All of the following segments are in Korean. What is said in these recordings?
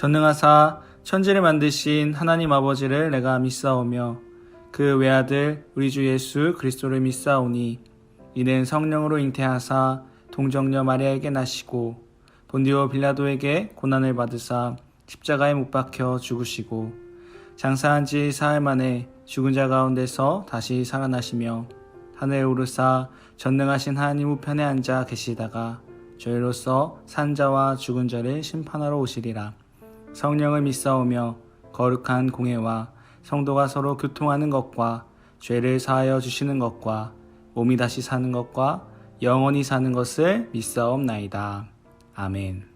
전능하사 천지를 만드신 하나님 아버지를 내가 믿사오며 그 외아들 우리 주 예수 그리스도를 믿사오니 이는 성령으로 잉태하사 동정녀 마리아에게 나시고 본디오 빌라도에게 고난을 받으사 십자가에 못 박혀 죽으시고 장사한 지 사흘 만에 죽은 자 가운데서 다시 살아나시며 하늘에 오르사 전능하신 하나님 우편에 앉아 계시다가 저희로서 산 자와 죽은 자를 심판하러 오시리라. 성령을 믿사오며 거룩한 공회와 성도가 서로 교통하는 것과 죄를 사하여 주시는 것과 몸이 다시 사는 것과 영원히 사는 것을 믿사옵나이다. 아멘.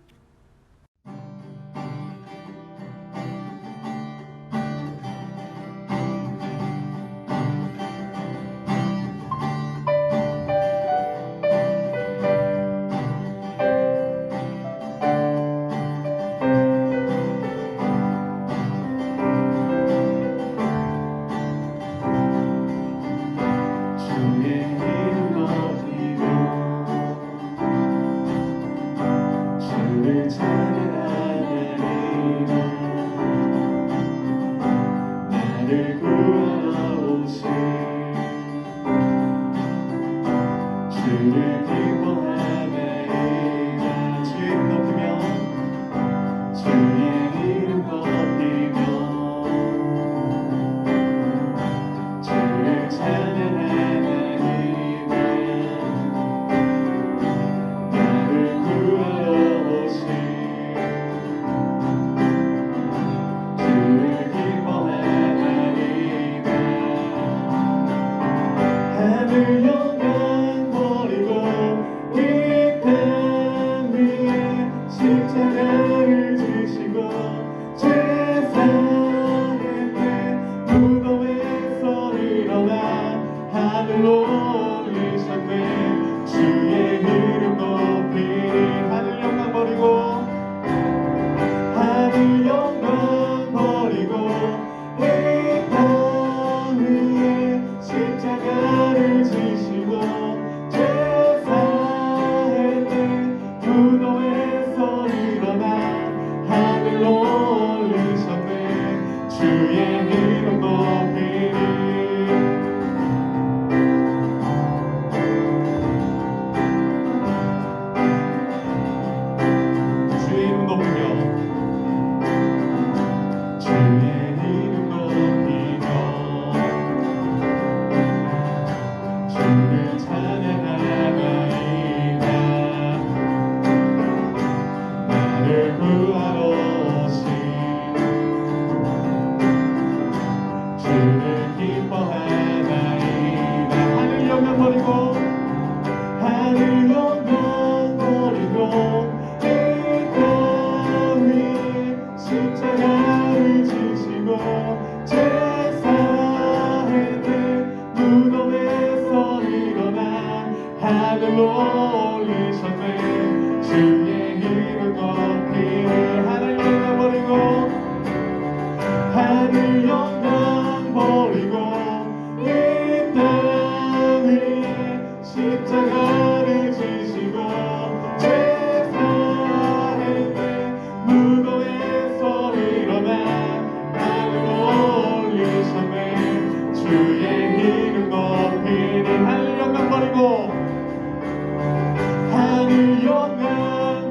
하늘 영광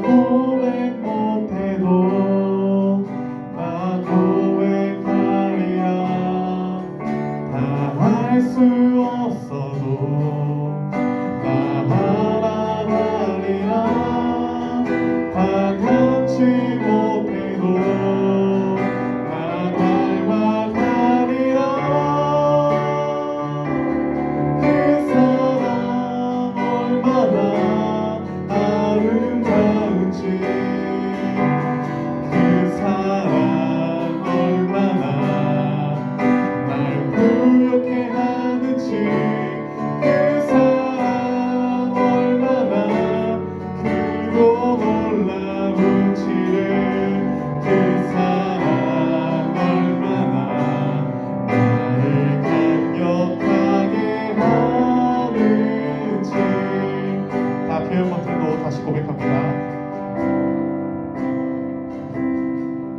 고백 못해도 나 고백하리라. 다 할 수 없어도 나 알아가리라. 다 갖지 못해도 나 닮아가리라. 그 사랑 얼마나 아름다운지, 그 사랑 얼마나 날 부욕해 하는지, 그 사랑 얼마나 크고 놀라운지를, 그 사랑 얼마나 나를 강력하게 하는지. 다 표현 못해도 다시 고백합니다.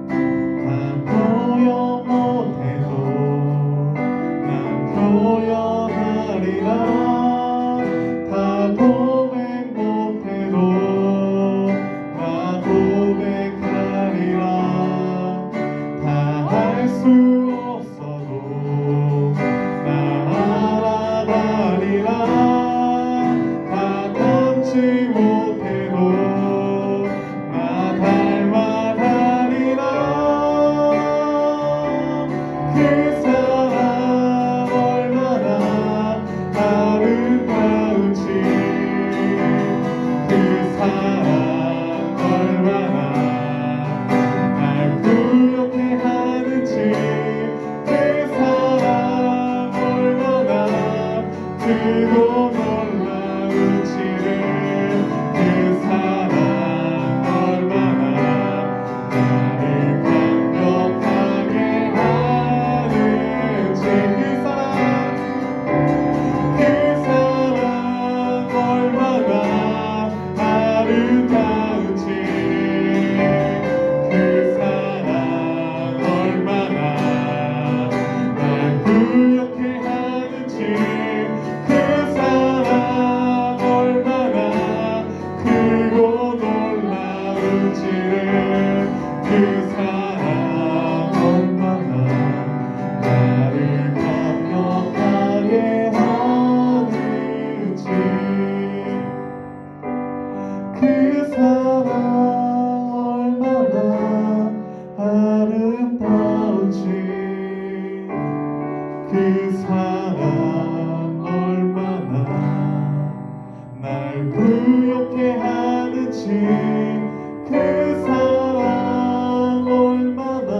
다 표현 못해도 난 표현하리라. 다 고백 못해도 나 고백하리라. 다 할 수 없어도 나 알아가리라. 다 닮지 못해도 나 닮아가리라. 그 사랑 얼마나 아름다운지, 그 사랑 얼마나 날 부욕해 하는지, 그 사랑 얼마나 크고 놀라운지를, 그 사랑 얼마나 나를 강력하게 하는지, 그 사랑 얼마나 아름다운지, 그 사랑 얼마나 날 부욕해 하는지, 그 사랑 얼마나 크고 놀라운지를, 그 사랑 얼마나 나를 강력하게 하는지, 그 사랑 얼마나 아름다운지, 그 사랑 얼마나 날 부욕해 하는지, 그 사랑 얼마나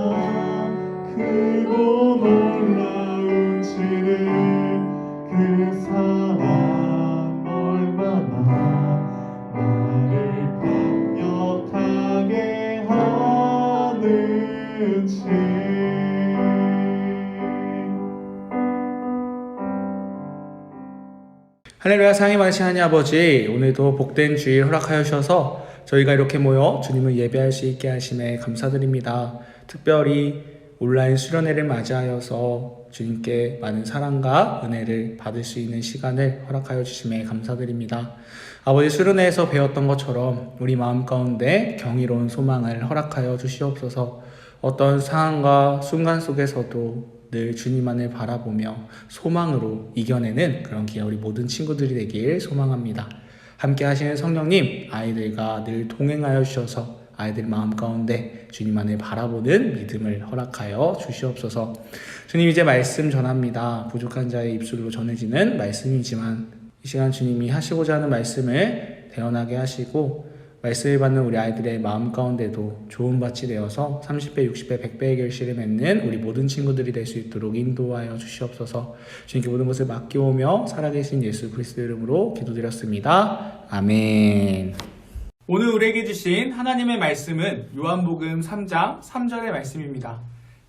크고 놀라운지를, 그 사랑 얼마나 나를 강력하게 하는지. 할렐루야. 사랑이 많으신 하나님 아버지, 오늘도 복된 주일 허락하여 주셔서 저희가 이렇게 모여 주님을 예배할 수 있게 하심에 감사드립니다. 특별히 온라인 수련회를 맞이하여서 주님께 많은 사랑과 은혜를 받을 수 있는 시간을 허락하여 주심에 감사드립니다. 아버지, 수련회에서 배웠던 것처럼 우리 마음 가운데 경이로운 소망을 허락하여 주시옵소서. 어떤 상황과 순간 속에서도 늘 주님만을 바라보며 소망으로 이겨내는 그런 기회 우리 모든 친구들이 되길 소망합니다. 함께 하시는 성령님, 아이들과 늘 동행하여 주셔서 아이들 마음 가운데 주님만을 바라보는 믿음을 허락하여 주시옵소서. 주님, 이제 말씀 전합니다. 부족한 자의 입술로 전해지는 말씀이지만 이 시간 주님이 하시고자 하는 말씀을 대언하게 하시고 말씀을 받는 우리 아이들의 마음 가운데도 좋은 밭이 되어서 30배, 60배, 100배의 결실을 맺는 우리 모든 친구들이 될 수 있도록 인도하여 주시옵소서. 주님께 모든 것을 맡겨오며 살아계신 예수 그리스도 이름으로 기도드렸습니다. 아멘. 오늘 우리에게 주신 하나님의 말씀은 요한복음 3장 3절의 말씀입니다.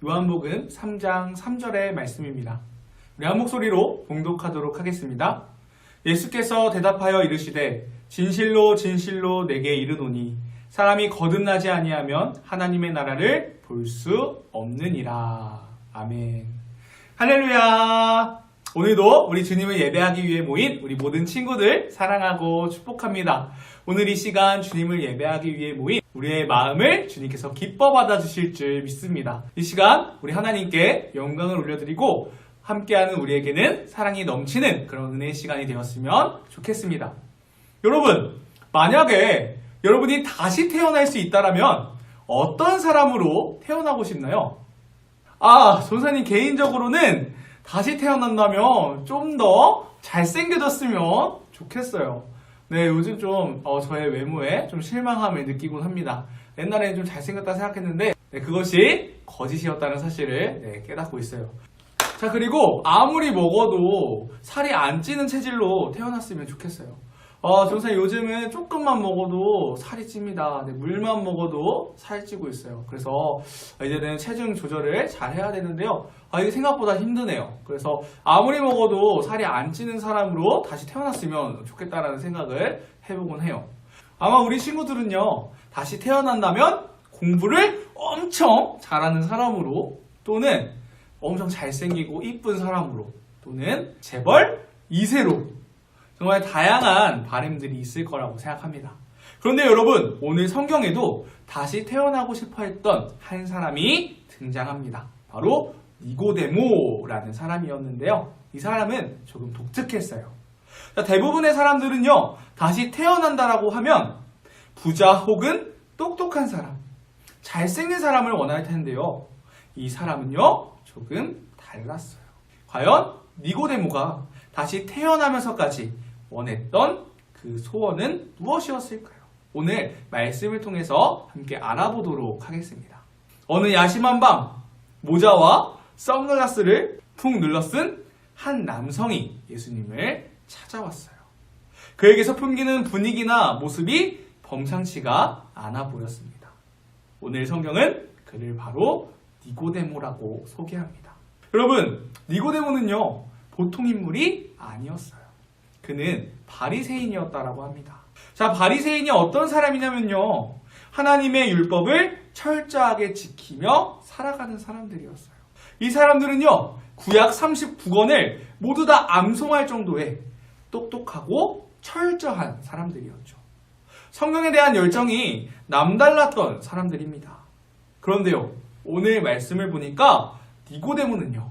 요한복음 3장 3절의 말씀입니다. 우리 한 목소리로 봉독하도록 하겠습니다. 예수께서 대답하여 이르시되 진실로 진실로 내게 이르노니 사람이 거듭나지 아니하면 하나님의 나라를 볼 수 없느니라. 아멘. 할렐루야. 오늘도 우리 주님을 예배하기 위해 모인 우리 모든 친구들 사랑하고 축복합니다. 오늘 이 시간 주님을 예배하기 위해 모인 우리의 마음을 주님께서 기뻐 받아주실 줄 믿습니다. 이 시간 우리 하나님께 영광을 올려드리고 함께하는 우리에게는 사랑이 넘치는 그런 은혜의 시간이 되었으면 좋겠습니다. 여러분, 만약에 여러분이 다시 태어날 수 있다면 어떤 사람으로 태어나고 싶나요? 전사님 개인적으로는 다시 태어난다면 좀 더 잘생겨졌으면 좋겠어요. 네, 요즘 좀 저의 외모에 좀 실망함을 느끼곤 합니다. 옛날에는 좀 잘생겼다 생각했는데 그것이 거짓이었다는 사실을 깨닫고 있어요. 자, 그리고 아무리 먹어도 살이 안 찌는 체질로 태어났으면 좋겠어요. 전사님 요즘은 조금만 먹어도 살이 찝니다. 물만 먹어도 살찌고 있어요. 그래서 이제는 체중 조절을 잘 해야 되는데요. 이게 생각보다 힘드네요. 그래서 아무리 먹어도 살이 안 찌는 사람으로 다시 태어났으면 좋겠다라는 생각을 해보곤 해요. 아마 우리 친구들은요, 다시 태어난다면 공부를 엄청 잘하는 사람으로, 또는 엄청 잘생기고 이쁜 사람으로, 또는 재벌 2세로 정말 다양한 바램들이 있을 거라고 생각합니다. 그런데 여러분, 오늘 성경에도 다시 태어나고 싶어 했던 한 사람이 등장합니다. 바로 니고데모라는 사람이었는데요. 이 사람은 조금 독특했어요. 대부분의 사람들은요, 다시 태어난다라고 하면 부자 혹은 똑똑한 사람, 잘생긴 사람을 원할 텐데요. 이 사람은요, 조금 달랐어요. 과연 니고데모가 다시 태어나면서까지 원했던 그 소원은 무엇이었을까요? 오늘 말씀을 통해서 함께 알아보도록 하겠습니다. 어느 야심한 밤, 모자와 선글라스를 푹 눌러 쓴 한 남성이 예수님을 찾아왔어요. 그에게서 풍기는 분위기나 모습이 범상치가 않아 보였습니다. 오늘 성경은 그를 바로 니고데모라고 소개합니다. 여러분, 니고데모는요, 보통 인물이 아니었어요. 그는 바리새인이었다라고 합니다. 자, 바리새인이 어떤 사람이냐면요, 하나님의 율법을 철저하게 지키며 살아가는 사람들이었어요. 이 사람들은요, 구약 39권을 모두 다 암송할 정도의 똑똑하고 철저한 사람들이었죠. 성경에 대한 열정이 남달랐던 사람들입니다. 그런데요, 오늘 말씀을 보니까 니고데모는요,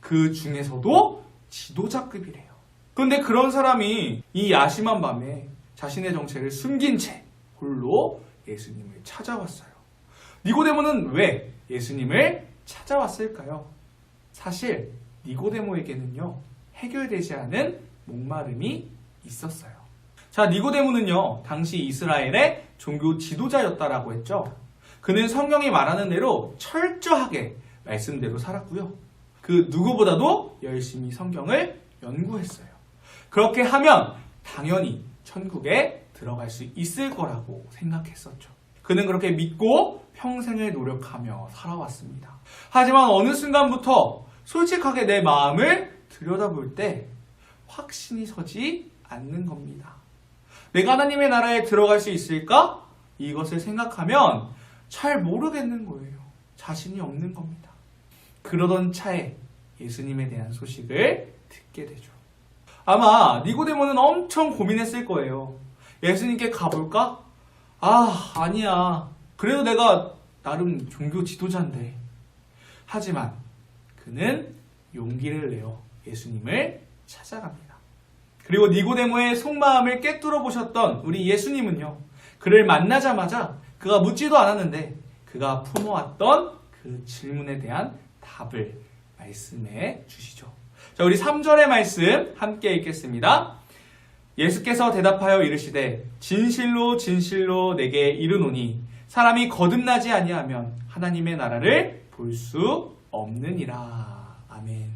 그 중에서도 지도자급이래요. 그런데 그런 사람이 이 야심한 밤에 자신의 정체를 숨긴 채 홀로 예수님을 찾아왔어요. 니고데모는 왜 예수님을 찾아왔을까요? 사실 니고데모에게는요, 해결되지 않은 목마름이 있었어요. 자, 니고데모는요, 당시 이스라엘의 종교 지도자였다라고 했죠. 그는 성경이 말하는 대로 철저하게 말씀대로 살았고요. 그 누구보다도 열심히 성경을 연구했어요. 그렇게 하면 당연히 천국에 들어갈 수 있을 거라고 생각했었죠. 그는 그렇게 믿고 평생을 노력하며 살아왔습니다. 하지만 어느 순간부터 솔직하게 내 마음을 들여다볼 때 확신이 서지 않는 겁니다. 내가 하나님의 나라에 들어갈 수 있을까? 이것을 생각하면 잘 모르겠는 거예요. 자신이 없는 겁니다. 그러던 차에 예수님에 대한 소식을 듣게 되죠. 아마 니고데모는 엄청 고민했을 거예요. 예수님께 가볼까? 아니야. 그래도 내가 나름 종교 지도자인데. 하지만 그는 용기를 내어 예수님을 찾아갑니다. 그리고 니고데모의 속마음을 꿰뚫어 보셨던 우리 예수님은요, 그를 만나자마자 그가 묻지도 않았는데 그가 품어왔던 그 질문에 대한 답을 말씀해 주시죠. 자, 우리 3절의 말씀 함께 읽겠습니다. 예수께서 대답하여 이르시되 진실로 진실로 내게 이르노니 사람이 거듭나지 아니하면 하나님의 나라를 볼 수 없느니라. 아멘.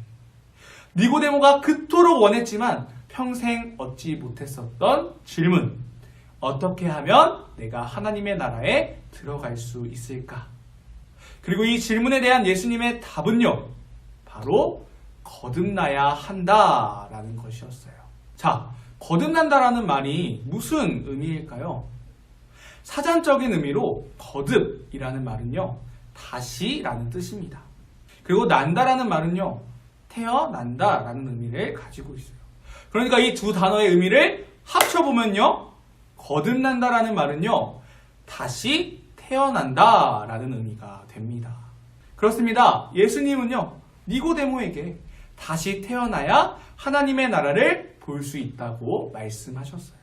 니고데모가 그토록 원했지만 평생 얻지 못했었던 질문. 어떻게 하면 내가 하나님의 나라에 들어갈 수 있을까? 그리고 이 질문에 대한 예수님의 답은요, 바로 거듭나야 한다라는 것이었어요. 자, 거듭난다라는 말이 무슨 의미일까요? 사전적인 의미로 거듭이라는 말은요, 다시라는 뜻입니다. 그리고 난다라는 말은요, 태어난다라는 의미를 가지고 있어요. 그러니까 이 두 단어의 의미를 합쳐보면요, 거듭난다라는 말은요, 다시 태어난다라는 의미가 됩니다. 그렇습니다. 예수님은요, 니고데모에게 다시 태어나야 하나님의 나라를 볼 수 있다고 말씀하셨어요.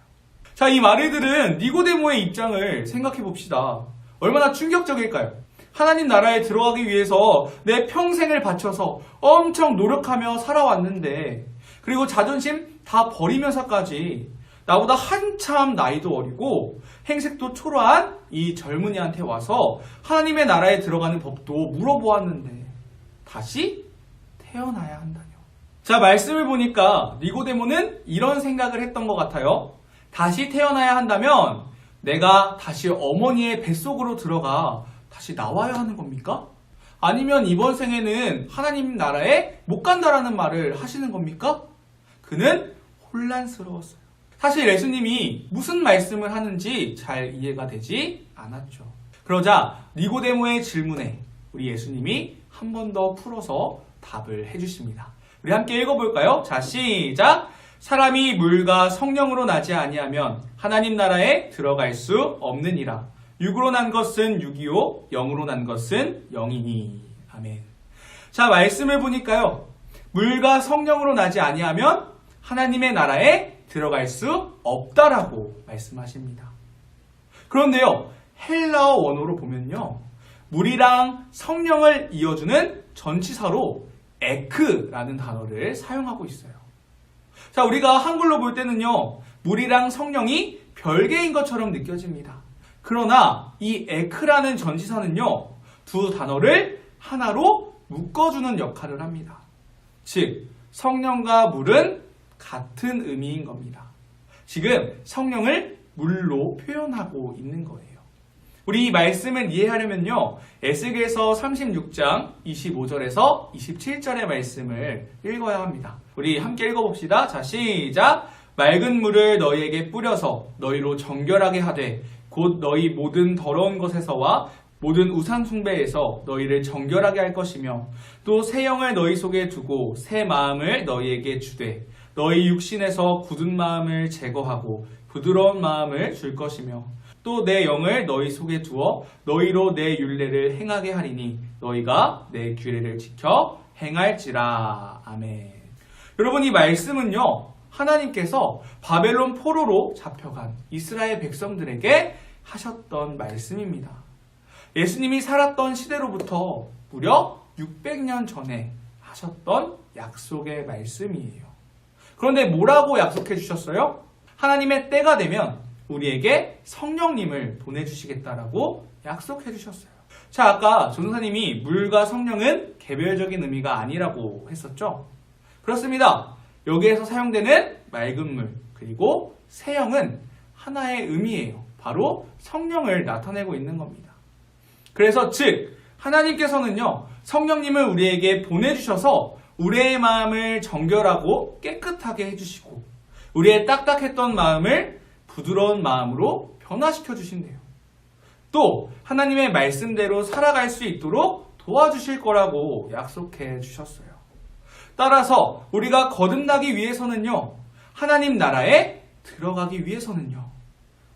자, 이 말을 들은 니고데모의 입장을 생각해 봅시다. 얼마나 충격적일까요? 하나님 나라에 들어가기 위해서 내 평생을 바쳐서 엄청 노력하며 살아왔는데, 그리고 자존심 다 버리면서까지 나보다 한참 나이도 어리고 행색도 초라한 이 젊은이한테 와서 하나님의 나라에 들어가는 법도 물어보았는데 다시 태어나야 한다뇨. 자, 말씀을 보니까 니고데모는 이런 생각을 했던 것 같아요. 다시 태어나야 한다면 내가 다시 어머니의 뱃속으로 들어가 다시 나와야 하는 겁니까? 아니면 이번 생에는 하나님 나라에 못 간다라는 말을 하시는 겁니까? 그는 혼란스러웠어요. 사실 예수님이 무슨 말씀을 하는지 잘 이해가 되지 않았죠. 그러자 니고데모의 질문에 우리 예수님이 한 번 더 풀어서 답을 해주십니다. 우리 함께 읽어볼까요? 자, 시작! 사람이 물과 성령으로 나지 아니하면 하나님 나라에 들어갈 수 없느니라. 육으로 난 것은 육이요, 영으로 난 것은 영이니. 아멘. 자, 말씀을 보니까요, 물과 성령으로 나지 아니하면 하나님의 나라에 들어갈 수 없다라고 말씀하십니다. 그런데요, 헬라어 원어로 보면요, 물이랑 성령을 이어주는 전치사로 에크라는 단어를 사용하고 있어요. 자, 우리가 한글로 볼 때는요, 물이랑 성령이 별개인 것처럼 느껴집니다. 그러나 이 에크라는 전치사는요, 두 단어를 하나로 묶어주는 역할을 합니다. 즉, 성령과 물은 같은 의미인 겁니다. 지금 성령을 물로 표현하고 있는 거예요. 우리 이 말씀을 이해하려면요, 에스겔서 36장 25절에서 27절의 말씀을 읽어야 합니다. 우리 함께 읽어봅시다. 자, 시작! 맑은 물을 너희에게 뿌려서 너희로 정결하게 하되 곧 너희 모든 더러운 것에서와 모든 우상 숭배에서 너희를 정결하게 할 것이며 또 새 영을 너희 속에 두고 새 마음을 너희에게 주되 너희 육신에서 굳은 마음을 제거하고 부드러운 마음을 줄 것이며 또 내 영을 너희 속에 두어 너희로 내 율례를 행하게 하리니 너희가 내 규례를 지켜 행할지라. 아멘. 여러분, 이 말씀은요, 하나님께서 바벨론 포로로 잡혀간 이스라엘 백성들에게 하셨던 말씀입니다. 예수님이 살았던 시대로부터 무려 600년 전에 하셨던 약속의 말씀이에요. 그런데 뭐라고 약속해 주셨어요? 하나님의 때가 되면 우리에게 성령님을 보내주시겠다라고 약속해 주셨어요. 자, 아까 전도사님이 물과 성령은 개별적인 의미가 아니라고 했었죠? 그렇습니다. 여기에서 사용되는 맑은 물 그리고 새 영은 하나의 의미예요. 바로 성령을 나타내고 있는 겁니다. 그래서 즉 하나님께서는요, 성령님을 우리에게 보내주셔서 우리의 마음을 정결하고 깨끗하게 해주시고 우리의 딱딱했던 마음을 부드러운 마음으로 변화시켜 주신대요. 또 하나님의 말씀대로 살아갈 수 있도록 도와주실 거라고 약속해 주셨어요. 따라서 우리가 거듭나기 위해서는요, 하나님 나라에 들어가기 위해서는요,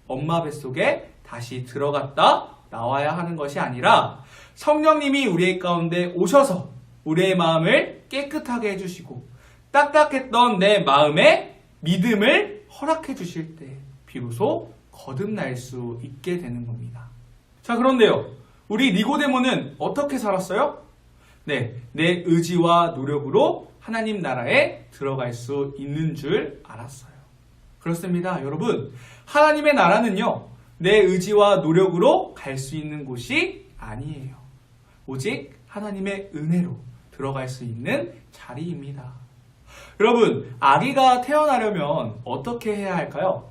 엄마 뱃속에 다시 들어갔다 나와야 하는 것이 아니라 성령님이 우리의 가운데 오셔서 우리의 마음을 깨끗하게 해주시고 딱딱했던 내 마음에 믿음을 허락해 주실 때 비로소 거듭날 수 있게 되는 겁니다. 자, 그런데요, 우리 니고데모는 어떻게 살았어요? 네, 내 의지와 노력으로 하나님 나라에 들어갈 수 있는 줄 알았어요. 그렇습니다. 여러분, 하나님의 나라는요, 내 의지와 노력으로 갈 수 있는 곳이 아니에요. 오직 하나님의 은혜로 들어갈 수 있는 자리입니다. 여러분, 아기가 태어나려면 어떻게 해야 할까요?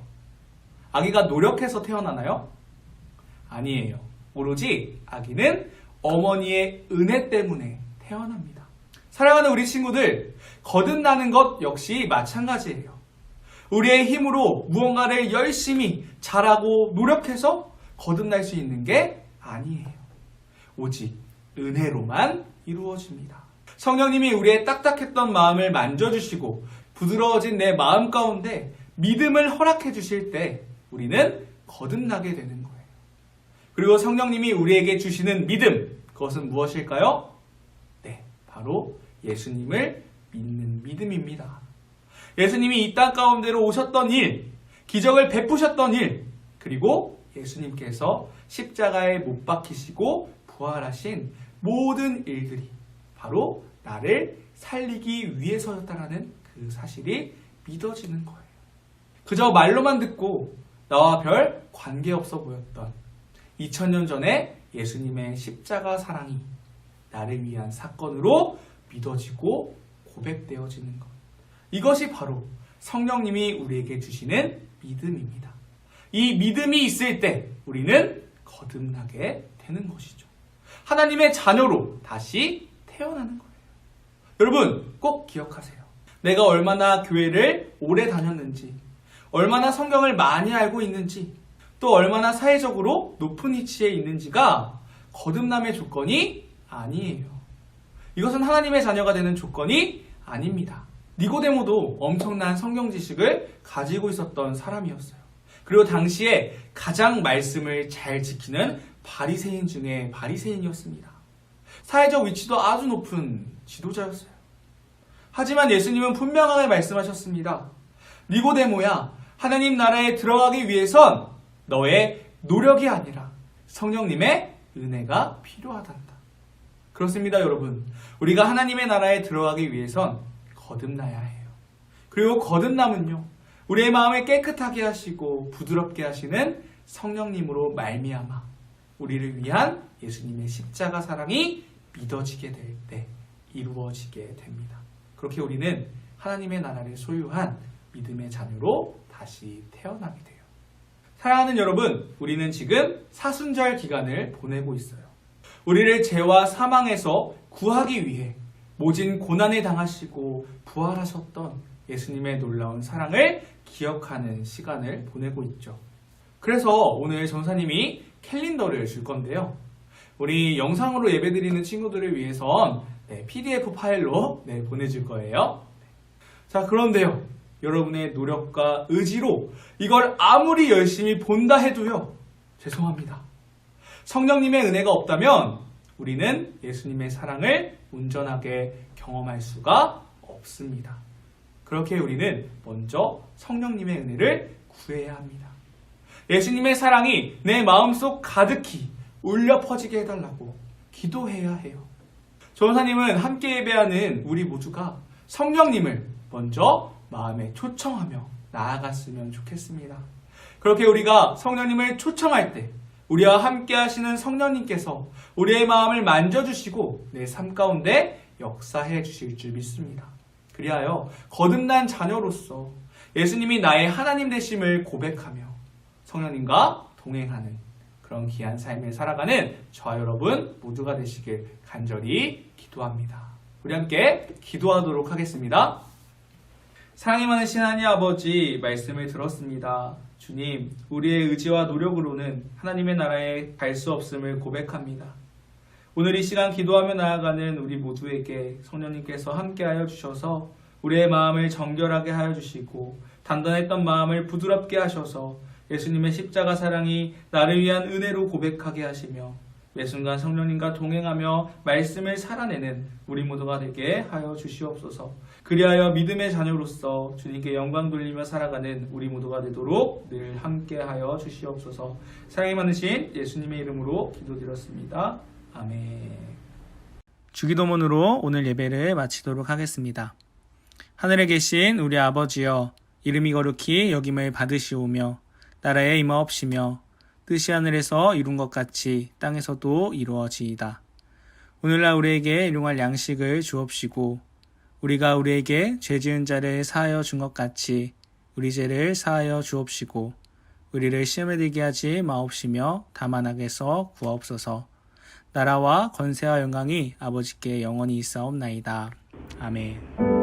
아기가 노력해서 태어나나요? 아니에요. 오로지 아기는 어머니의 은혜 때문에 태어납니다. 사랑하는 우리 친구들, 거듭나는 것 역시 마찬가지예요. 우리의 힘으로 무언가를 열심히 잘하고 노력해서 거듭날 수 있는 게 아니에요. 오직 은혜로만 이루어집니다. 성령님이 우리의 딱딱했던 마음을 만져주시고 부드러워진 내 마음 가운데 믿음을 허락해 주실 때 우리는 거듭나게 되는 거예요. 그리고 성령님이 우리에게 주시는 믿음, 그것은 무엇일까요? 네, 바로 예수님을 믿는 믿음입니다. 예수님이 이 땅 가운데로 오셨던 일, 기적을 베푸셨던 일, 그리고 예수님께서 십자가에 못 박히시고 부활하신 모든 일들이 바로 나를 살리기 위해서였다라는 그 사실이 믿어지는 거예요. 그저 말로만 듣고 나와 별 관계없어 보였던 2000년 전에 예수님의 십자가 사랑이 나를 위한 사건으로 믿어지고 고백되어지는 것. 이것이 바로 성령님이 우리에게 주시는 믿음입니다. 이 믿음이 있을 때 우리는 거듭나게 되는 것이죠. 하나님의 자녀로 다시 태어나는 거예요. 여러분 꼭 기억하세요. 내가 얼마나 교회를 오래 다녔는지, 얼마나 성경을 많이 알고 있는지, 또 얼마나 사회적으로 높은 위치에 있는지가 거듭남의 조건이 아니에요. 이것은 하나님의 자녀가 되는 조건이 아닙니다. 니고데모도 엄청난 성경 지식을 가지고 있었던 사람이었어요. 그리고 당시에 가장 말씀을 잘 지키는 바리새인 중에 바리새인이었습니다. 사회적 위치도 아주 높은 지도자였어요. 하지만 예수님은 분명하게 말씀하셨습니다. 니고데모야, 하나님 나라에 들어가기 위해선 너의 노력이 아니라 성령님의 은혜가 필요하단다. 그렇습니다, 여러분. 우리가 하나님의 나라에 들어가기 위해선 거듭나야 해요. 그리고 거듭남은요, 우리의 마음을 깨끗하게 하시고 부드럽게 하시는 성령님으로 말미암아 우리를 위한 예수님의 십자가 사랑이 믿어지게 될 때 이루어지게 됩니다. 그렇게 우리는 하나님의 나라를 소유한 믿음의 자녀로 다시 태어나게 돼요. 사랑하는 여러분, 우리는 지금 사순절 기간을 보내고 있어요. 우리를 죄와 사망에서 구하기 위해 모진 고난을 당하시고 부활하셨던 예수님의 놀라운 사랑을 기억하는 시간을 보내고 있죠. 그래서 오늘 전사님이 캘린더를 줄 건데요. 우리 영상으로 예배드리는 친구들을 위해선 PDF 파일로 보내줄 거예요. 자, 그런데요. 여러분의 노력과 의지로 이걸 아무리 열심히 본다 해도요. 죄송합니다. 성령님의 은혜가 없다면 우리는 예수님의 사랑을 온전하게 경험할 수가 없습니다. 그렇게 우리는 먼저 성령님의 은혜를 구해야 합니다. 예수님의 사랑이 내 마음속 가득히 울려 퍼지게 해달라고 기도해야 해요. 전사님은 함께 예배하는 우리 모두가 성령님을 먼저 마음에 초청하며 나아갔으면 좋겠습니다. 그렇게 우리가 성령님을 초청할 때 우리와 함께 하시는 성령님께서 우리의 마음을 만져주시고 내 삶 가운데 역사해 주실 줄 믿습니다. 그리하여 거듭난 자녀로서 예수님이 나의 하나님 되심을 고백하며 성령님과 동행하는 그런 귀한 삶을 살아가는 저와 여러분 모두가 되시길 간절히 기도합니다. 우리 함께 기도하도록 하겠습니다. 사랑이 많으신 하나님 아버지, 말씀을 들었습니다. 주님, 우리의 의지와 노력으로는 하나님의 나라에 갈 수 없음을 고백합니다. 오늘 이 시간 기도하며 나아가는 우리 모두에게 성령님께서 함께하여 주셔서 우리의 마음을 정결하게 하여 주시고 단단했던 마음을 부드럽게 하셔서 예수님의 십자가 사랑이 나를 위한 은혜로 고백하게 하시며 매 순간 성령님과 동행하며 말씀을 살아내는 우리 모두가 되게 하여 주시옵소서. 그리하여 믿음의 자녀로서 주님께 영광 돌리며 살아가는 우리 모두가 되도록 늘 함께하여 주시옵소서. 사랑이 많으신 예수님의 이름으로 기도드렸습니다. 아멘. 주기도문으로 오늘 예배를 마치도록 하겠습니다. 하늘에 계신 우리 아버지여, 이름이 거룩히 여김을 받으시오며 나라에 임하옵시며 뜻이 하늘에서 이룬 것 같이 땅에서도 이루어지이다. 오늘날 우리에게 일용할 양식을 주옵시고 우리가 우리에게 죄 지은 자를 사하여 준 것 같이 우리 죄를 사하여 주옵시고 우리를 시험에 들게 하지 마옵시며 다만 악에서 구하옵소서. 나라와 권세와 영광이 아버지께 영원히 있사옵나이다. 아멘.